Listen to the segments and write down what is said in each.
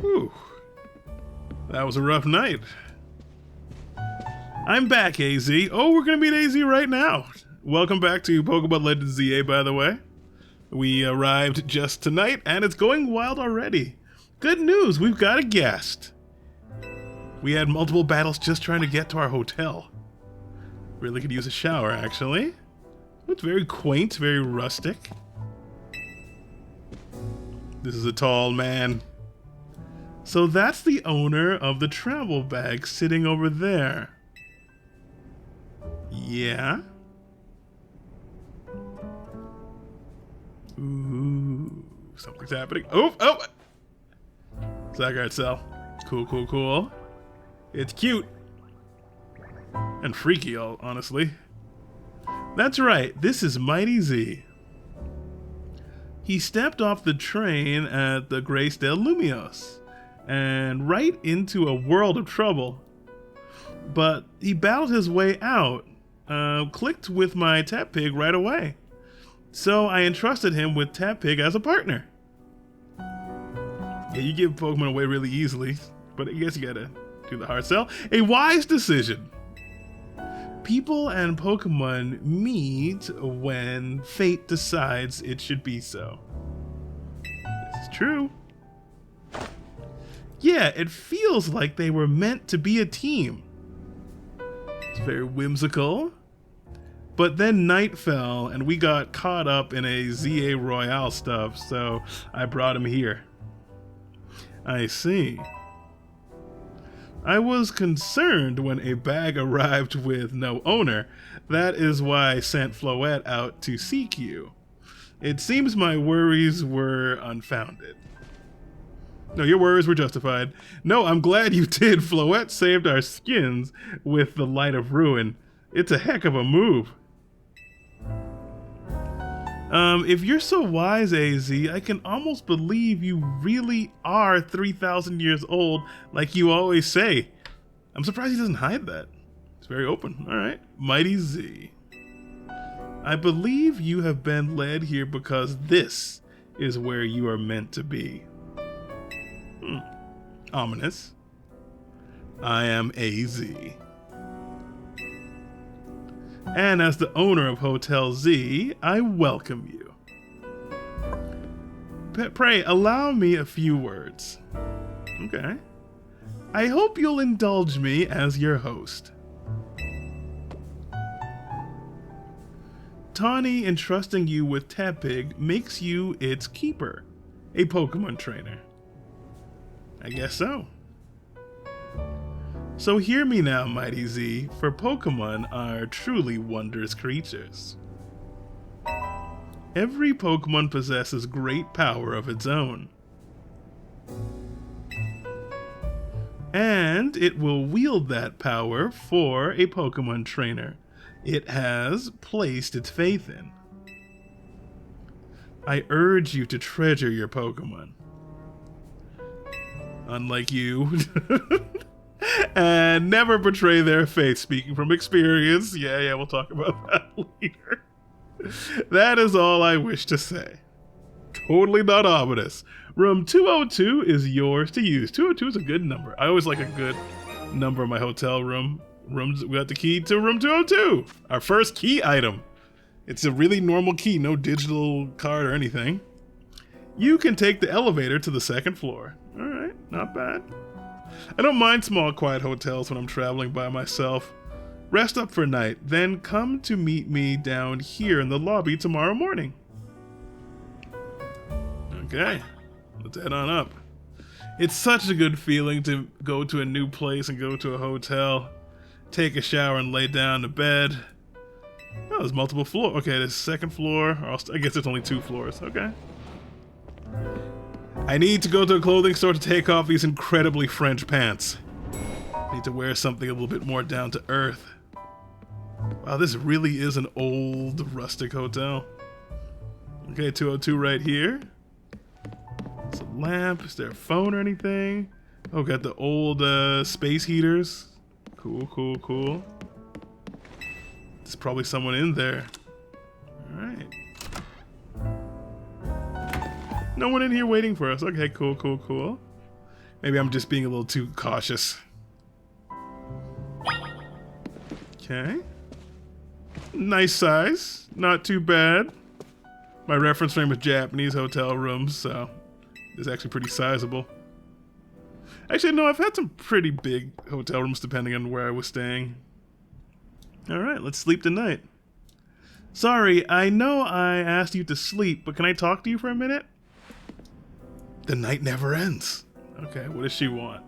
Whew. That was a rough night. I'm back, AZ. Oh, we're going to meet AZ right now. Welcome back to Pokémon Legends ZA, by the way. We arrived just tonight, and it's going wild already. Good news, we've got a guest. We had multiple battles just trying to get to our hotel. Really could use a shower, actually. It's very quaint, very rustic. This is a tall man. So that's the owner of the travel bag sitting over there. Yeah? Ooh, something's happening. Oh! Zygarde cell. Cool. It's cute. And freaky, honestly. That's right, this is Mighty Z. He stepped off the train at the Graysdale Lumios and right into a world of trouble. But he battled his way out, clicked with my Tepig right away. So I entrusted him with Tepig as a partner. Yeah, you give Pokemon away really easily, but I guess you gotta do the hard sell. A wise decision. People and Pokemon meet when fate decides it should be so. This is true. Yeah, it feels like they were meant to be a team. It's very whimsical. But then night fell and we got caught up in a ZA Royale stuff, so I brought him here. I see. I was concerned when a bag arrived with no owner. That is why I sent Floette out to seek you. It seems my worries were unfounded. No, your worries were justified. No, I'm glad you did. Floette saved our skins with the Light of Ruin. It's a heck of a move. If you're so wise, AZ, I can almost believe you really are 3,000 years old, like you always say. I'm surprised he doesn't hide that. It's very open. All right. Mighty Z. I believe you have been led here because this is where you are meant to be. Ominous. I am AZ. And as the owner of Hotel Z, I welcome you. Pray, allow me a few words. Okay. I hope you'll indulge me as your host. Tawny entrusting you with Tepig makes you its keeper, a Pokemon trainer. I guess so. So hear me now, Mighty Z, for Pokemon are truly wondrous creatures. Every Pokemon possesses great power of its own. And it will wield that power for a Pokemon trainer it has placed its faith in. I urge you to treasure your Pokemon. Unlike you. And never betray their faith, speaking from experience. Yeah, we'll talk about that later. That is all I wish to say. Totally not ominous. Room 202 is yours to use. 202 is a good number. I always like a good number in my hotel room. We got the key to room 202. Our first key item. It's a really normal key, no digital card or anything. You can take the elevator to the second floor. All right, not bad. I don't mind small, quiet hotels when I'm traveling by myself. Rest up for a night, then come to meet me down here in the lobby tomorrow morning. Okay, let's head on up. It's such a good feeling to go to a new place and go to a hotel, take a shower and lay down to bed. Oh, there's multiple floors. Okay, there's second floor. I guess it's only 2 floors. Okay. I need to go to a clothing store to take off these incredibly French pants. I need to wear something a little bit more down to earth. Wow, this really is an old rustic hotel. Okay, 202 right here. It's a lamp. Is there a phone or anything? Oh, got the old space heaters. Cool. There's probably someone in there. All right. No one in here waiting for us. Okay, cool. Maybe I'm just being a little too cautious. Okay. Nice size. Not too bad. My reference frame is Japanese hotel rooms, so it's actually pretty sizable. Actually, no, I've had some pretty big hotel rooms depending on where I was staying. Alright, let's sleep tonight. Sorry, I know I asked you to sleep, but can I talk to you for a minute? The night never ends. Okay, what does she want?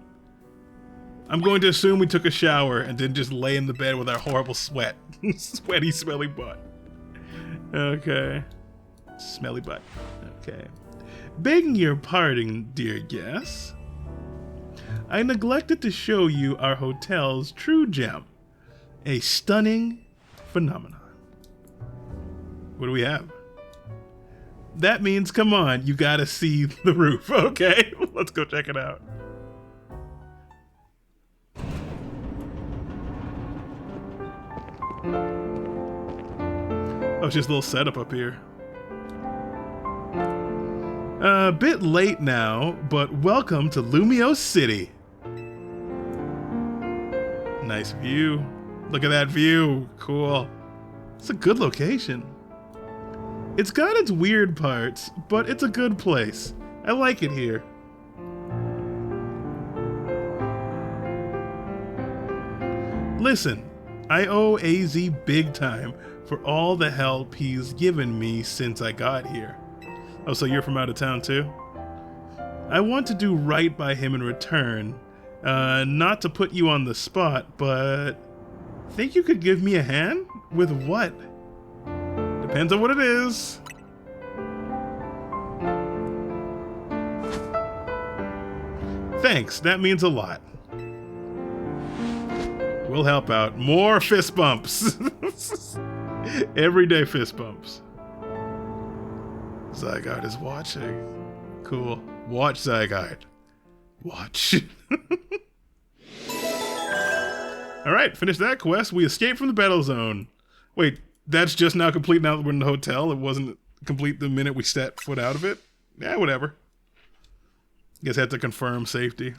I'm going to assume we took a shower and didn't just lay in the bed with our horrible sweat. Sweaty, smelly butt. Okay. Smelly butt. Okay. Begging your pardon, dear guest. I neglected to show you our hotel's true gem. A stunning phenomenon. What do we have? That means, come on, you gotta see the roof. Okay, let's go check it out. Oh, it's just a little setup up here. A bit late now, but welcome to Lumio City. Nice view. Look at that view. Cool. It's a good location. It's got its weird parts, but it's a good place. I like it here. Listen, I owe AZ big time for all the help he's given me since I got here. Oh, so you're from out of town too? I want to do right by him in return. Not to put you on the spot, but think you could give me a hand? With what? Depends on what it is. Thanks, that means a lot. We'll help out. More fist bumps. Everyday fist bumps. Zygarde is watching. Cool. Watch, Zygarde. Watch. Alright, finish that quest. We escaped from the battle zone. Wait, that's just now complete now that we're in the hotel? It wasn't complete the minute we set foot out of it? Yeah, whatever. Guess I had to confirm safety.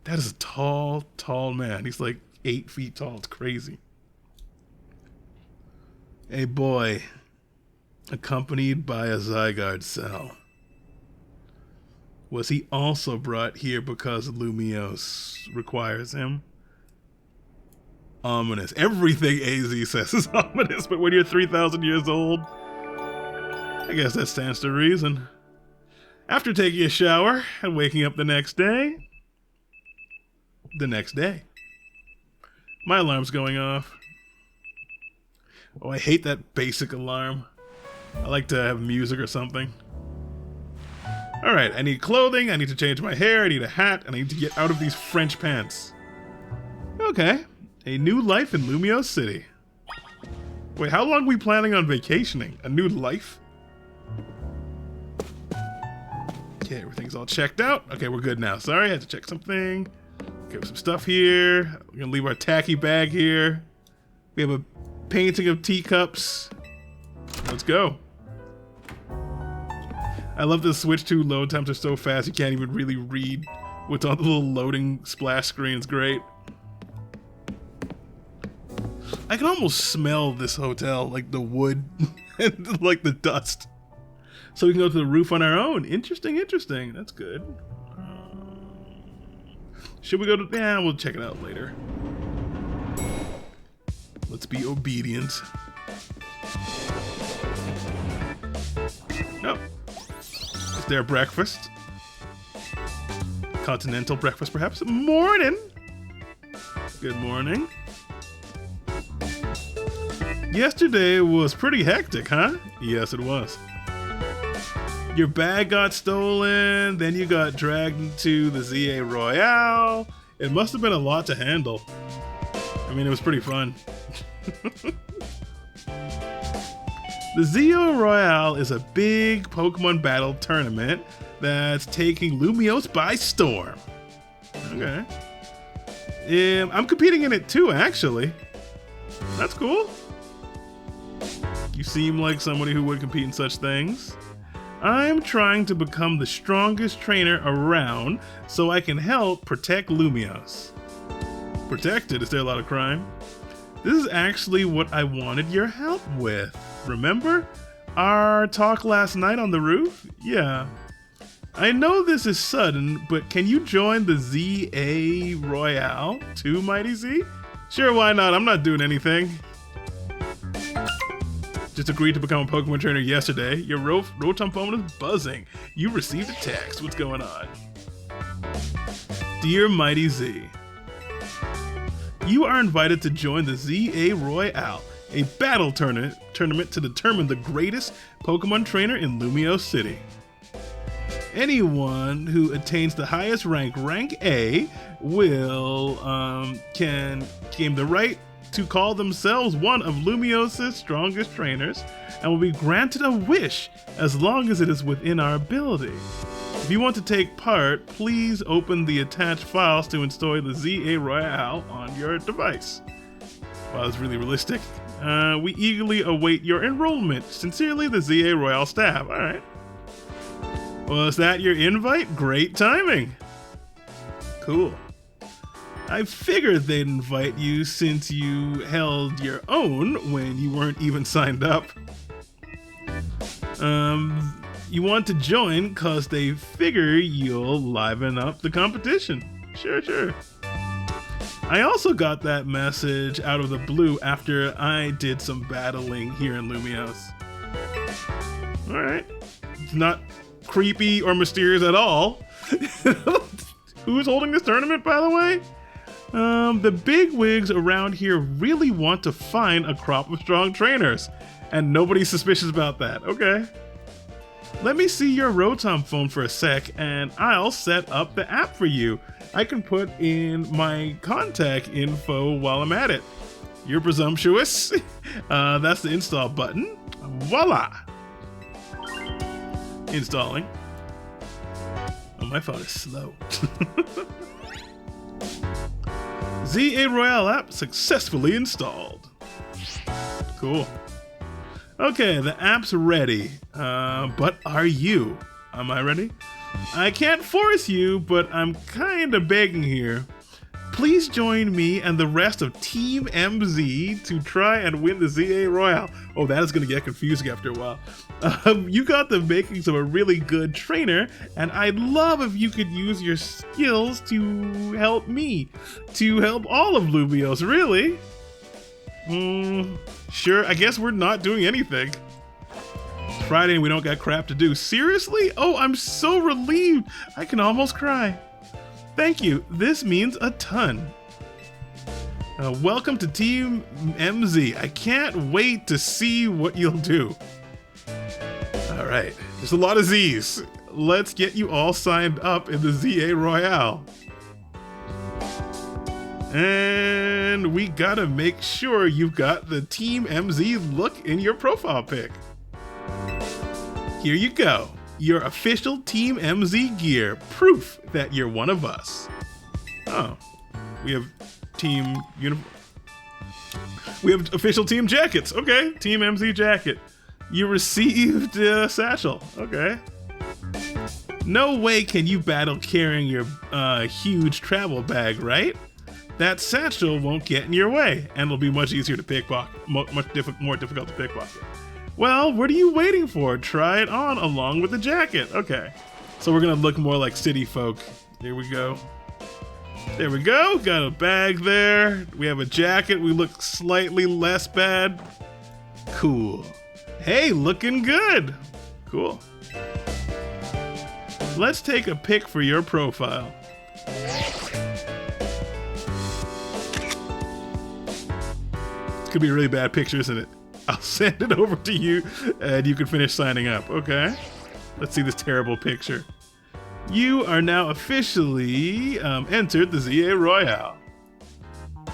That is a tall, tall man. He's like 8 feet tall. It's crazy. A boy, accompanied by a Zygarde cell. Was he also brought here because Lumios requires him? Ominous. Everything AZ says is ominous, but when you're 3,000 years old, I guess that stands to reason. After taking a shower and waking up the next day, my alarm's going off. Oh, I hate that basic alarm. I like to have music or something. Alright, I need clothing, I need to change my hair, I need a hat, and I need to get out of these French pants. Okay, a new life in Lumio City. Wait, how long are we planning on vacationing? A new life? Okay, everything's all checked out. Okay, we're good now. Sorry, I had to check something. Okay, some stuff here. We're gonna leave our tacky bag here. We have a painting of teacups. Let's go. I love the Switch 2 load times are so fast you can't even really read what's on the little loading splash screen. It's great. I can almost smell this hotel, like the wood and like the dust. So we can go to the roof on our own. Interesting, interesting. That's good. Should we go to... Yeah, we'll check it out later. Let's be obedient. Nope. Is there breakfast? Continental breakfast, perhaps? Morning! Good morning. Yesterday was pretty hectic, huh? Yes, it was. Your bag got stolen, then you got dragged into the ZA Royale. It must have been a lot to handle. I mean, it was pretty fun. The ZA Royale is a big Pokemon battle tournament that's taking Lumios by storm. Okay. I'm competing in it too, actually. That's cool. You seem like somebody who would compete in such things. I'm trying to become the strongest trainer around so I can help protect Lumios. Protected? Is there a lot of crime? This is actually what I wanted your help with. Remember our talk last night on the roof? Yeah. I know this is sudden, but can you join the ZA Royale too, Mighty Z? Sure, why not? I'm not doing anything. Just agreed to become a Pokemon trainer yesterday. Your Rotom phone is buzzing. You received a text. What's going on? Dear Mighty Z, you are invited to join the ZA Royale, a battle tournament to determine the greatest Pokemon trainer in Lumiose City. Anyone who attains the highest rank A, will can gain the right to call themselves one of Lumiose's strongest trainers and will be granted a wish as long as it is within our ability. If you want to take part, please open the attached files to install the ZA Royale on your device. Wow, that's really realistic. We eagerly await your enrollment. Sincerely, the ZA Royale staff. All right. Well, is that your invite? Great timing. Cool. I figured they'd invite you since you held your own when you weren't even signed up. You want to join because they figure you'll liven up the competition. Sure. I also got that message out of the blue after I did some battling here in Lumiose. Alright. It's not creepy or mysterious at all. Who's holding this tournament, by the way? The bigwigs around here really want to find a crop of strong trainers, and nobody's suspicious about that. Okay. Let me see your Rotom phone for a sec, and I'll set up the app for you. I can put in my contact info while I'm at it. You're presumptuous. That's the install button. Voila! Installing. Oh, my phone is slow. ZA Royale app successfully installed. Cool. Okay, the app's ready. But are you? Am I ready? I can't force you, but I'm kinda begging here. Please join me and the rest of Team MZ to try and win the ZA Royale. Oh, that is gonna get confusing after a while. You got the makings of a really good trainer, and I'd love if you could use your skills to help me, to help all of Lumiose, really. Sure, I guess we're not doing anything. It's Friday and we don't got crap to do. Seriously? Oh, I'm so relieved. I can almost cry. Thank you. This means a ton. Welcome to Team MZ. I can't wait to see what you'll do. All right, there's a lot of Z's. Let's get you all signed up in the ZA Royale. And we gotta make sure you've got the Team MZ look in your profile pic. Here you go. Your official Team MZ gear, proof that you're one of us. Oh, we have we have official team jackets. Okay, Team MZ jacket. You received a satchel. Okay. No way can you battle carrying your huge travel bag, right? That satchel won't get in your way, and it'll be much easier to pickpocket, more difficult to pickpocket. Well, what are you waiting for? Try it on along with the jacket. Okay, so we're gonna look more like city folk. There we go. There we go. Got a bag there. We have a jacket. We look slightly less bad. Cool. Hey, looking good. Cool. Let's take a pic for your profile. It's gonna be a really bad picture, isn't it? I'll send it over to you and you can finish signing up. Okay. Let's see this terrible picture. You are now officially entered the ZA Royale.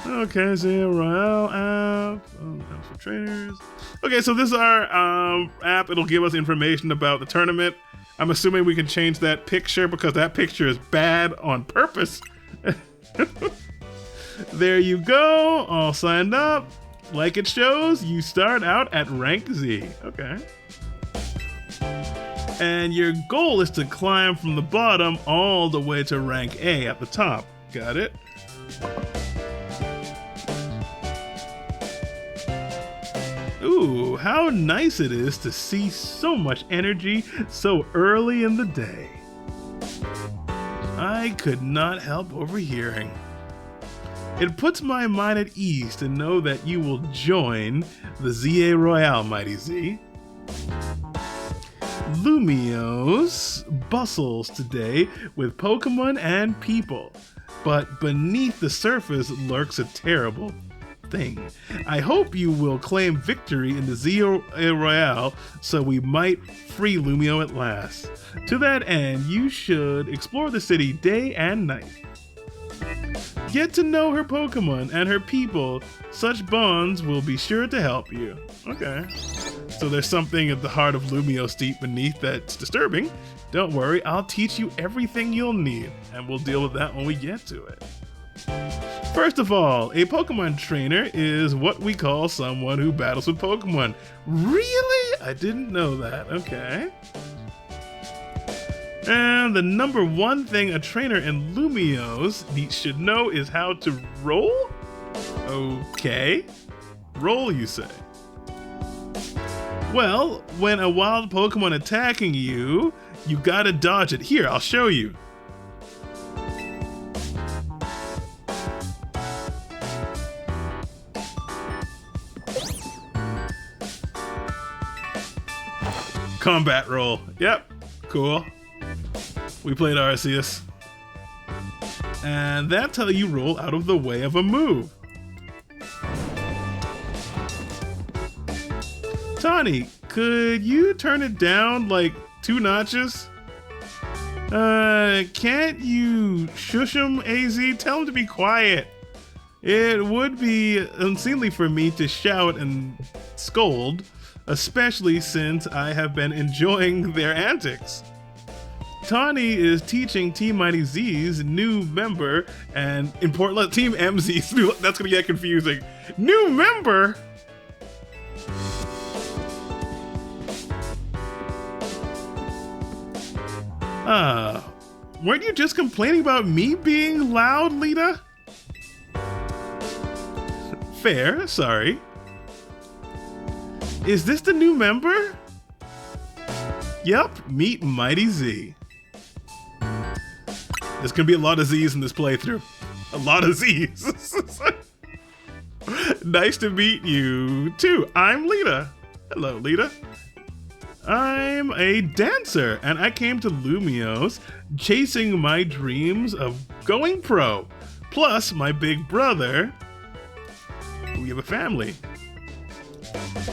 Okay, ZA Royale app. Oh, that's for trainers. Okay, so this is our app. It'll give us information about the tournament. I'm assuming we can change that picture because that picture is bad on purpose. There you go, all signed up. Like it shows, you start out at rank Z. Okay. And your goal is to climb from the bottom all the way to rank A at the top. Got it? Ooh, how nice it is to see so much energy so early in the day. I could not help overhearing. It puts my mind at ease to know that you will join the ZA Royale, Mighty Z. Lumiose bustles today with Pokemon and people, but beneath the surface lurks a terrible thing. I hope you will claim victory in the ZA Royale so we might free Lumio at last. To that end, you should explore the city day and night. Get to know her Pokemon and her people. Such bonds will be sure to help you. Okay. So there's something at the heart of Lumiose deep beneath that's disturbing. Don't worry, I'll teach you everything you'll need, and we'll deal with that when we get to it. First of all, a Pokemon trainer is what we call someone who battles with Pokemon. Really? I didn't know that. Okay. And the number one thing a trainer in Lumiose should know is how to roll? Okay. Roll, you say? Well, when a wild Pokemon attacking you, you gotta dodge it. Here, I'll show you. Combat roll. Yep, cool. We played Arceus. And that's how you roll out of the way of a move. Tawny, could you turn it down like 2 notches? Can't you shush him, AZ? Tell him to be quiet. It would be unseemly for me to shout and scold, especially since I have been enjoying their antics. Tawny is teaching Team Mighty Z's new member and important Team MZ's new, that's gonna get confusing. New member? Weren't you just complaining about me being loud, Lita? Fair, sorry. Is this the new member? Yep, meet Mighty Z. There's gonna be a lot of Z's in this playthrough. A lot of Z's. Nice to meet you too. I'm Lita. Hello, Lita. I'm a dancer, and I came to Lumiose chasing my dreams of going pro. Plus, my big brother. We have a family.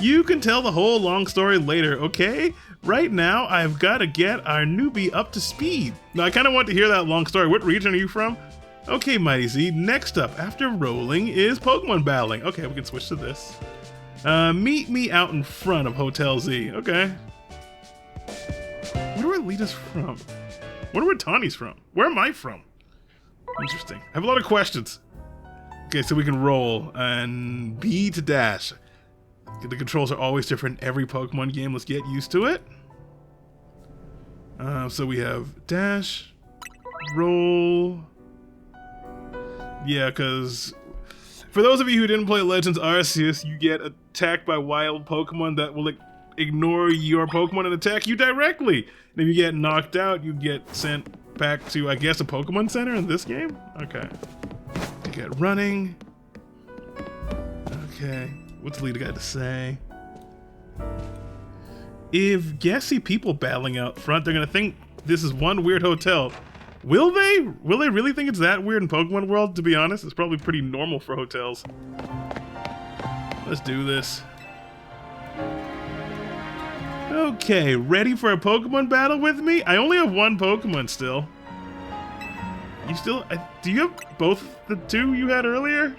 You can tell the whole long story later, okay? Right now, I've got to get our newbie up to speed. Now, I kind of want to hear that long story. What region are you from? Okay, Mighty Z, next up after rolling is Pokemon battling. Okay, we can switch to this. Meet me out in front of Hotel Z. Okay. Where do I lead us from? Where Tawny's from? Where am I from? Interesting. I have a lot of questions. Okay, so we can roll and B to dash. The controls are always different in every Pokemon game. Let's get used to it. So we have dash, roll. Yeah, because for those of you who didn't play Legends Arceus, you get attacked by wild Pokemon that will ignore your Pokemon and attack you directly. And if you get knocked out, you get sent back to, I guess, a Pokemon Center in this game? Okay. You get running. Okay. What's the leader got to say? If guests see people battling out front, they're gonna think this is one weird hotel. Will they? Will they really think it's that weird in Pokemon World? To be honest, it's probably pretty normal for hotels. Let's do this. Okay, ready for a Pokemon battle with me? I only have one Pokemon still. You still? Do you have both the 2 you had earlier?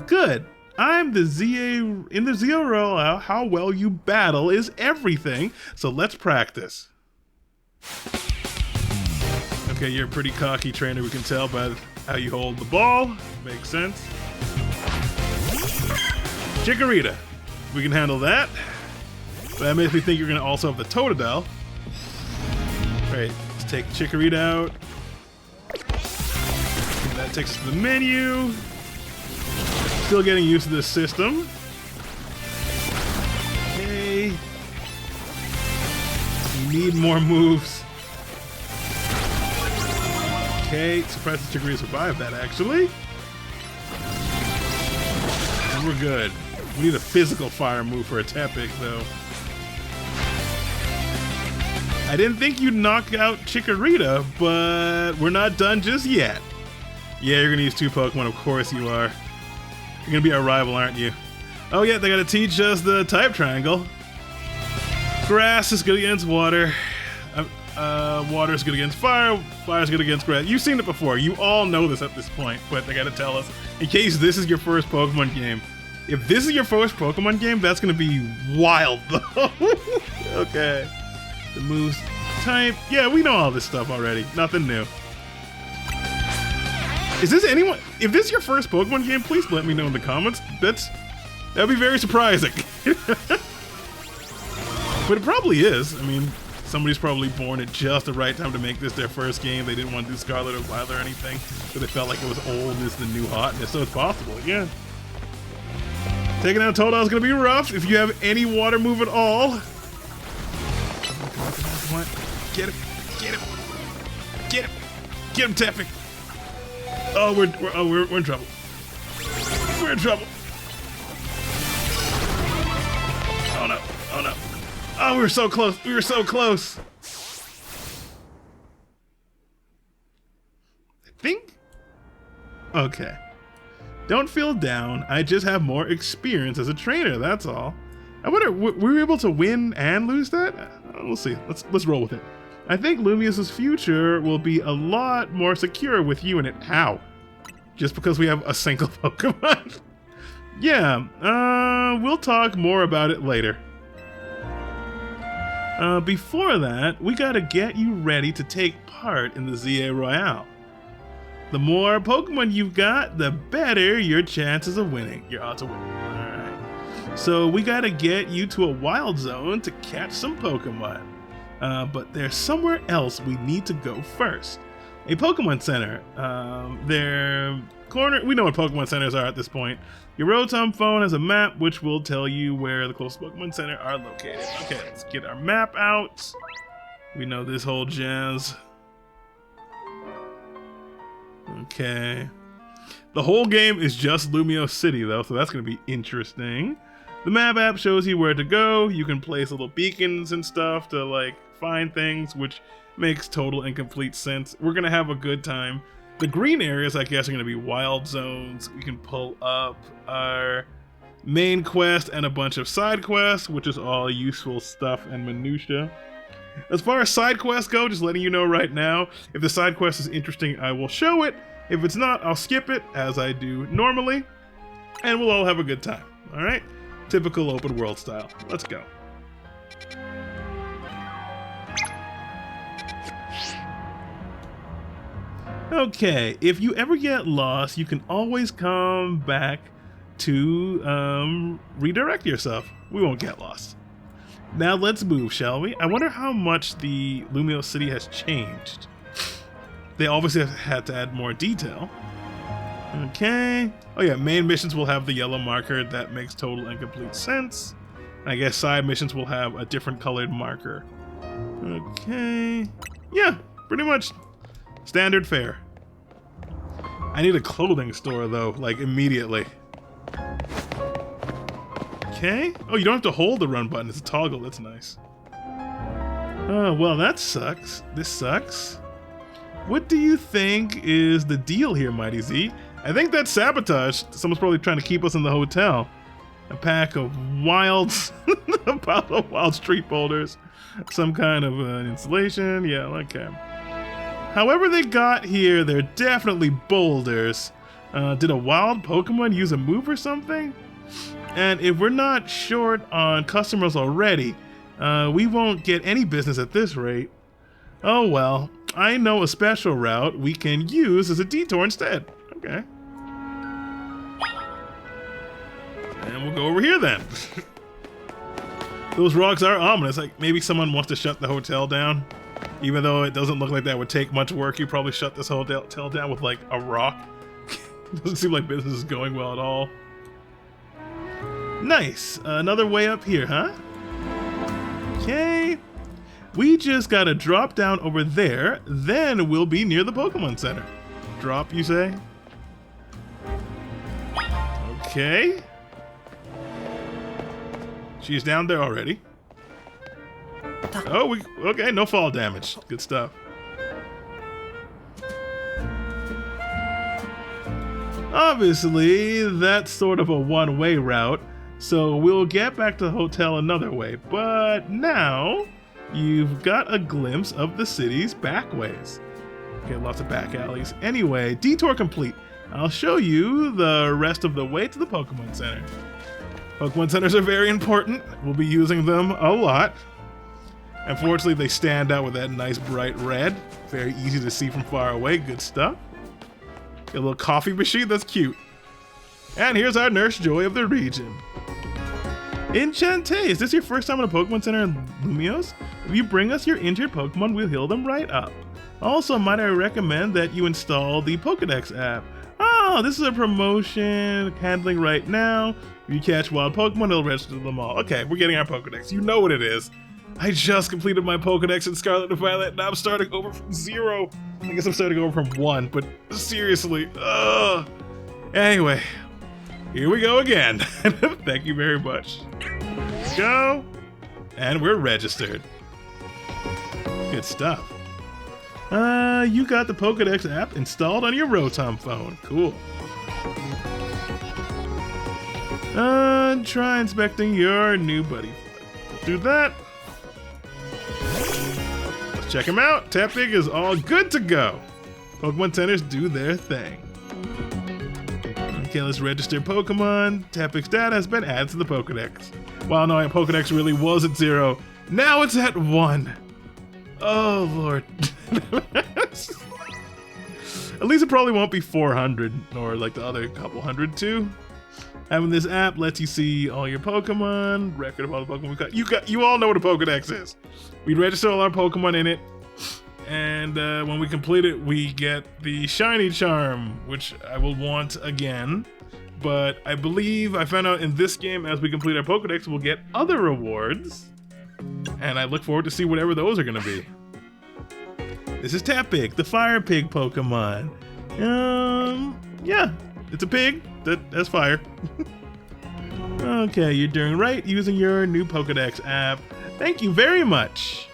Good. I'm the ZA in the ZA Royale. How well you battle is everything. So let's practice. Okay, you're a pretty cocky trainer. We can tell by how you hold the ball. Makes sense. Chikorita. We can handle that. That makes me think you're gonna also have the Totodile. Alright, let's take Chikorita out. And that takes us to the menu. Still getting used to this system. Okay. Need more moves. Okay, surprised the Chikorita survived that actually. And we're good. We need a physical fire move for a Tepig though. I didn't think you'd knock out Chikorita, but we're not done just yet. Yeah, you're gonna use 2 Pokemon, of course you are. You're gonna be our rival, aren't you? Oh yeah, they gotta teach us the type triangle. Grass is good against water. Water is good against fire. Fire is good against grass. You've seen it before. You all know this at this point, but they gotta tell us. In case this is your first Pokemon game. If this is your first Pokemon game, that's gonna be wild though. Okay. The moves type. Yeah, we know all this stuff already. Nothing new. Is this anyone? If this is your first Pokemon game, please let me know in the comments. That'd be very surprising. But it probably is. I mean, somebody's probably born at just the right time to make this their first game. They didn't want to do Scarlet or Violet or anything, so they felt like it was old and it's the new hotness. So it's possible, yeah. Taking out Totodile is gonna be rough if you have any water move at all. Come on. Get him. Get him. Get him. Get him, Tepig. Oh, we're in trouble. We're in trouble. Oh no. Oh no. Oh, we were so close. We were so close. I think. Okay. Don't feel down. I just have more experience as a trainer. That's all. I wonder, were we able to win and lose that? We'll see. Let's roll with it. I think Lumius's future will be a lot more secure with you in it. How? Just because we have a single Pokemon? Yeah, we'll talk more about it later. Before that, we gotta get you ready to take part in the ZA Royale. The more Pokemon you've got, the better your chances of winning. Your odds of winning. Alright. So we gotta get you to a wild zone to catch some Pokemon. But there's somewhere else we need to go first. A Pokemon Center. We know what Pokemon Centers are at this point. Your Rotom phone has a map which will tell you where the closest Pokemon Center are located. Okay, let's get our map out. We know this whole jazz. Okay. The whole game is just Lumio City though, so that's going to be interesting. The map app shows you where to go. You can place little beacons and stuff to like find things, which makes total and complete sense. We're going to have a good time. The green areas, I guess, are going to be wild zones. We can pull up our main quest and a bunch of side quests, which is all useful stuff and minutia. As far as side quests go, just letting you know right now, if the side quest is interesting, I will show it. If it's not, I'll skip it, as I do normally, and we'll all have a good time, all right? Typical open world style. Let's go. Okay, if you ever get lost, you can always come back to redirect yourself. We won't get lost. Now let's move, shall we? I wonder how much the Lumio City has changed. They obviously have had to add more detail. Okay. Oh yeah, main missions will have the yellow marker. That makes total and complete sense. I guess side missions will have a different colored marker. Okay. Yeah, pretty much standard fare. I need a clothing store though, like immediately. Okay. Oh, you don't have to hold the run button. It's a toggle. That's nice. Oh, well, that sucks. This sucks. What do you think is the deal here, Mighty Z? I think that's sabotage. Someone's probably trying to keep us in the hotel. A pack of wild, a pile of wild street boulders, some kind of installation. Yeah, okay. However they got here, they're definitely boulders. Did a wild Pokemon use a move or something? And if we're not short on customers already, we won't get any business at this rate. Oh well, I know a special route we can use as a detour instead. Okay. And we'll go over here then. Those rocks are ominous. Like maybe someone wants to shut the hotel down. Even though it doesn't look like that would take much work, you probably shut this hotel down with like a rock. Doesn't seem like business is going well at all. Nice. Another way up here, huh? Okay. We just gotta drop down over there, then we'll be near the Pokemon Center. Drop, you say? Okay. She's down there already. Oh, okay, no fall damage. Good stuff. Obviously, that's sort of a one-way route, so we'll get back to the hotel another way. But now, you've got a glimpse of the city's back ways. Okay, lots of back alleys. Anyway, detour complete. I'll show you the rest of the way to the Pokemon Center. Pokemon Centers are very important. We'll be using them a lot. Unfortunately, they stand out with that nice bright red. Very easy to see from far away. Good stuff. Got a little coffee machine. That's cute. And here's our Nurse Joy of the region. Enchante, is this your first time in a Pokemon Center in Lumiose? If you bring us your injured Pokemon, we'll heal them right up. Also, might I recommend that you install the Pokedex app. Oh, this is a promotion handling right now. If you catch wild Pokemon, it'll register them all. Okay, we're getting our Pokedex. You know what it is. I just completed my Pokedex in Scarlet and Violet, and I'm starting over from 0. I guess I'm starting over from 1, but seriously, ugh. Anyway, here we go again. Thank you very much. Let's go. And we're registered. Good stuff. You got the Pokedex app installed on your Rotom phone. Cool. Try inspecting your new buddy. Do that. Let's check him out. Tapig is all good to go. Pokemon Centers do their thing. Okay, let's register Pokemon. Tapig's data has been added to the Pokedex. While no, Pokedex really was at 0. Now it's at 1. Oh, Lord. At least it probably won't be 400 or like the other couple hundred too. Having this app lets you see all your Pokemon, record of all the Pokemon we got. You all know what a Pokedex is. We register all our Pokemon in it, and when we complete it, we get the Shiny Charm, which I will want again. But I believe I found out in this game, as we complete our Pokedex, we'll get other rewards, and I look forward to see whatever those are going to be. This is Tapig, the Fire Pig Pokemon. Yeah, it's a pig that has fire. Okay, you're doing right using your new Pokedex app. Thank you very much.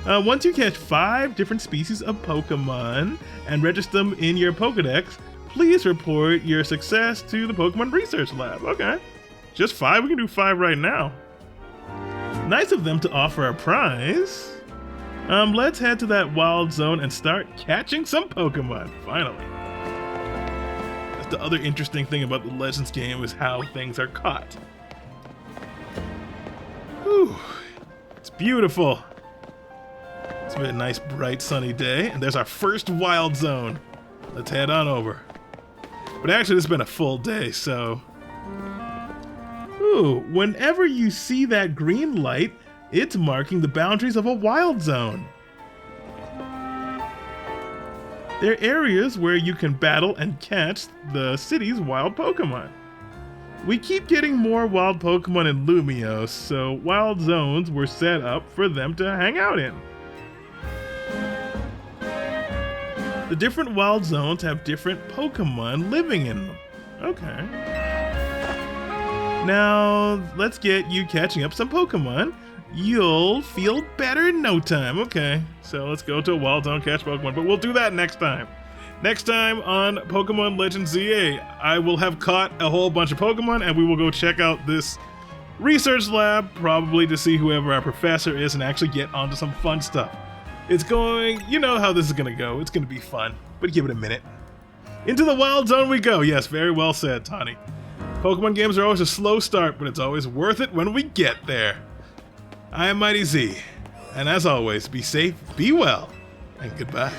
Once you catch 5 different species of Pokemon and register them in your Pokedex, please report your success to the Pokemon Research Lab. Okay, just 5? We can do 5 right now. Nice of them to offer a prize. Let's head to that wild zone and start catching some Pokemon, finally. That's the other interesting thing about the Legends game is how things are caught. Whew, it's beautiful. It's been a nice, bright, sunny day, and there's our first wild zone. Let's head on over. But actually, it's been a full day, so... Ooh, whenever you see that green light, it's marking the boundaries of a wild zone. They're areas where you can battle and catch the city's wild Pokemon. We keep getting more wild Pokemon in Lumiose, so wild zones were set up for them to hang out in. The different wild zones have different Pokemon living in them. Okay. Now, let's get you catching up some Pokemon. You'll feel better in no time. Okay, so let's go to a wild zone, catch Pokemon, but we'll do that next time. Next time on Pokemon Legends ZA, I will have caught a whole bunch of Pokemon, and we will go check out this research lab, probably to see whoever our professor is and actually get onto some fun stuff. It's going, you know how this is gonna go. It's gonna be fun, but give it a minute. Into the wild zone we go. Yes, very well said, Tani. Pokemon games are always a slow start, but it's always worth it when we get there. I am Mighty Z, and as always, be safe, be well, and goodbye.